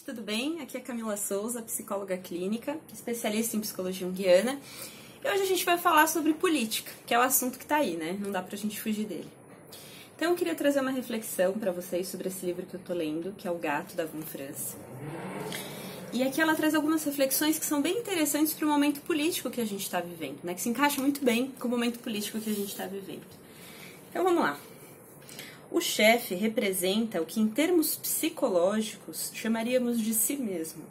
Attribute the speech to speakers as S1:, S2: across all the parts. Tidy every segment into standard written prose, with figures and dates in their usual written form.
S1: tudo bem? Aqui é Camila Souza, psicóloga clínica, especialista em psicologia junguiana. E hoje a gente vai falar sobre política, que é o assunto que tá aí, né? Não dá pra gente fugir dele. Então eu queria trazer uma reflexão pra vocês sobre esse livro que eu tô lendo, que é O Gato, da Von Franz. E aqui ela traz algumas reflexões que são bem interessantes para o momento político que a gente está vivendo, né? Que se encaixa muito bem com o momento político que a gente está vivendo. Então vamos lá. O chefe representa o que em termos psicológicos chamaríamos de si mesmo,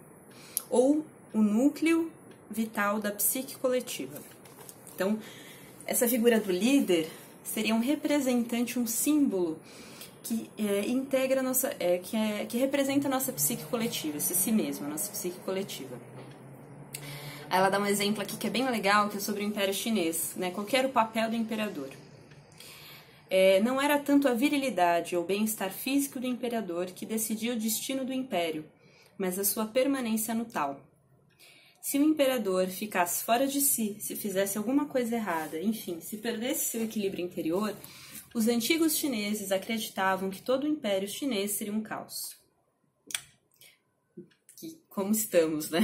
S1: ou o núcleo vital da psique coletiva. Então, essa figura do líder seria um representante, um símbolo que integra a nossa, que representa a nossa psique coletiva, esse si mesmo, a nossa psique coletiva. Ela dá um exemplo aqui que é bem legal, que é sobre o Império Chinês, né? Qual que era o papel do imperador? Não era tanto a virilidade ou bem-estar físico do imperador que decidia o destino do império, mas a sua permanência no tal. Se o imperador ficasse fora de si, se fizesse alguma coisa errada, enfim, se perdesse seu equilíbrio interior, os antigos chineses acreditavam que todo o império chinês seria um caos. Como estamos, né?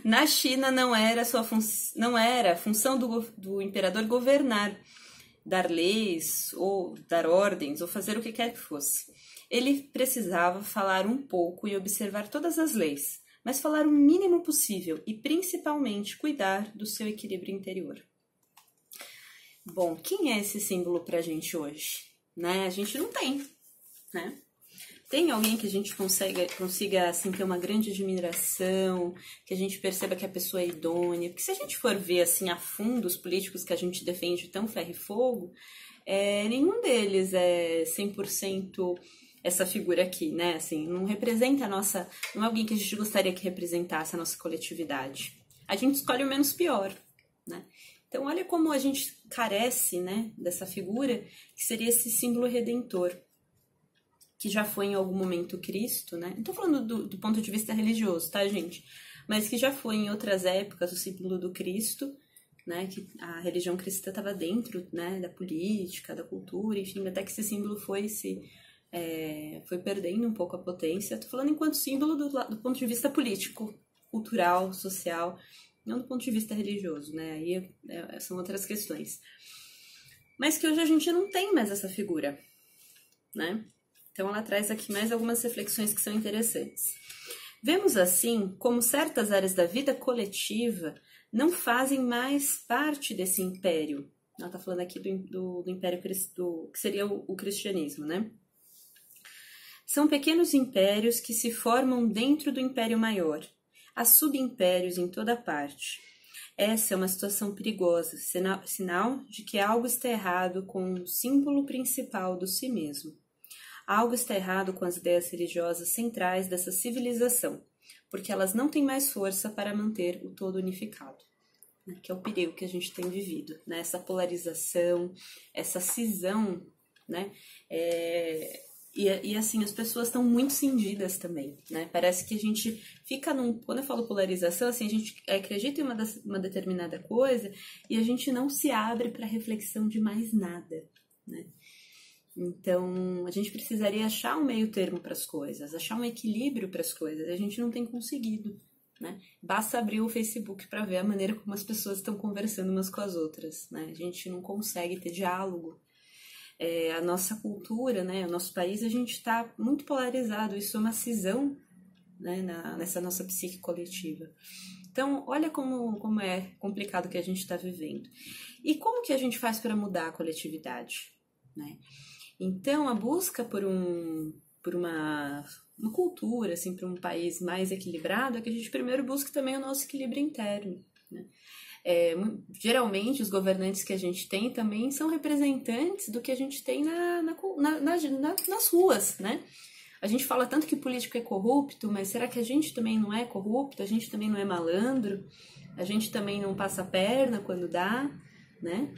S1: Na China não era a função do imperador governar, dar leis, ou dar ordens, ou fazer o que quer que fosse. Ele precisava falar um pouco e observar todas as leis, mas falar o mínimo possível e, principalmente, cuidar do seu equilíbrio interior. Bom, quem é esse símbolo pra gente hoje? Né? A gente não tem, né? Tem alguém que a gente consiga assim, ter uma grande admiração, que a gente perceba que a pessoa é idônea? Porque se a gente for ver assim, a fundo os políticos que a gente defende tão ferro e fogo, nenhum deles é 100% essa figura aqui, né? Assim, não representa a nossa... Não é alguém que a gente gostaria que representasse a nossa coletividade. A gente escolhe o menos pior, né? Então, olha como a gente carece, né, dessa figura, que seria esse símbolo redentor, que já foi em algum momento Cristo, né? Não tô falando do ponto de vista religioso, tá, gente? Mas que já foi em outras épocas o símbolo do Cristo, né? Que a religião cristã estava dentro, né, da política, da cultura, enfim, até que esse símbolo foi perdendo um pouco a potência. Tô falando enquanto símbolo do ponto de vista político, cultural, social, não do ponto de vista religioso, né? Aí são outras questões. Mas que hoje a gente não tem mais essa figura, né? Então ela traz aqui mais algumas reflexões que são interessantes. Vemos assim como certas áreas da vida coletiva não fazem mais parte desse império. Ela está falando aqui do império que seria o cristianismo, né? São pequenos impérios que se formam dentro do império maior. Há subimpérios em toda parte. Essa é uma situação perigosa, sinal de que algo está errado com o símbolo principal do si mesmo. Algo está errado com as ideias religiosas centrais dessa civilização, porque elas não têm mais força para manter o todo unificado, né? Que é o perigo que a gente tem vivido, né? Essa polarização, essa cisão, né? E assim, as pessoas estão muito cindidas também, né? Parece que a gente fica quando eu falo polarização, assim, a gente acredita em uma determinada coisa e a gente não se abre para reflexão de mais nada, né? Então, a gente precisaria achar um meio termo para as coisas, achar um equilíbrio para as coisas. A gente não tem conseguido, né? Basta abrir o Facebook para ver a maneira como as pessoas estão conversando umas com as outras, né? A gente não consegue ter diálogo. A nossa cultura, né? O nosso país, a gente está muito polarizado. Isso é uma cisão, né? Nessa nossa psique coletiva. Então, olha como é complicado o que a gente está vivendo. E como que a gente faz para mudar a coletividade, né? Então, a busca por uma cultura, assim, por um país mais equilibrado, é que a gente primeiro busque também o nosso equilíbrio interno, né? Geralmente, os governantes que a gente tem também são representantes do que a gente tem nas ruas, né? A gente fala tanto que o político é corrupto, mas será que a gente também não é corrupto? A gente também não é malandro? A gente também não passa a perna quando dá, né?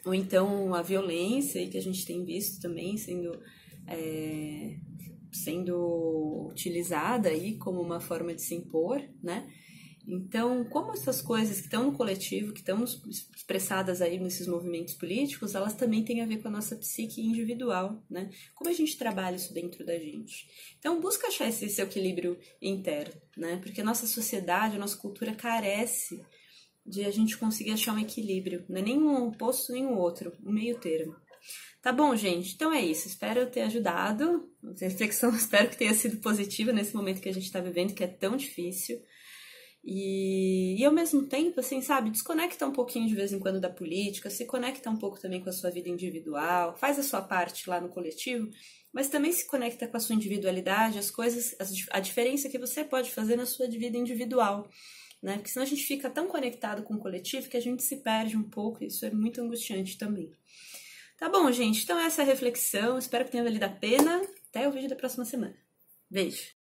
S1: Ou então a violência que a gente tem visto também sendo utilizada aí como uma forma de se impor, né? Então, como essas coisas que estão no coletivo, que estão expressadas aí nesses movimentos políticos, elas também têm a ver com a nossa psique individual, né? Como a gente trabalha isso dentro da gente. Então, busca achar esse seu equilíbrio interno, né? Porque a nossa sociedade, a nossa cultura carece de a gente conseguir achar um equilíbrio. Não é nem um oposto, nem um outro, um meio termo. Tá bom, gente? Então é isso. Espero ter ajudado. A reflexão espero que tenha sido positiva nesse momento que a gente está vivendo, que é tão difícil. E ao mesmo tempo, assim, sabe, desconecta um pouquinho de vez em quando da política, se conecta um pouco também com a sua vida individual, faz a sua parte lá no coletivo, mas também se conecta com a sua individualidade, as coisas, a diferença que você pode fazer na sua vida individual, né? Porque senão a gente fica tão conectado com o coletivo que a gente se perde um pouco, e isso é muito angustiante também. Tá bom, gente? Então essa é a reflexão, espero que tenha valido a pena. Até o vídeo da próxima semana. Beijo!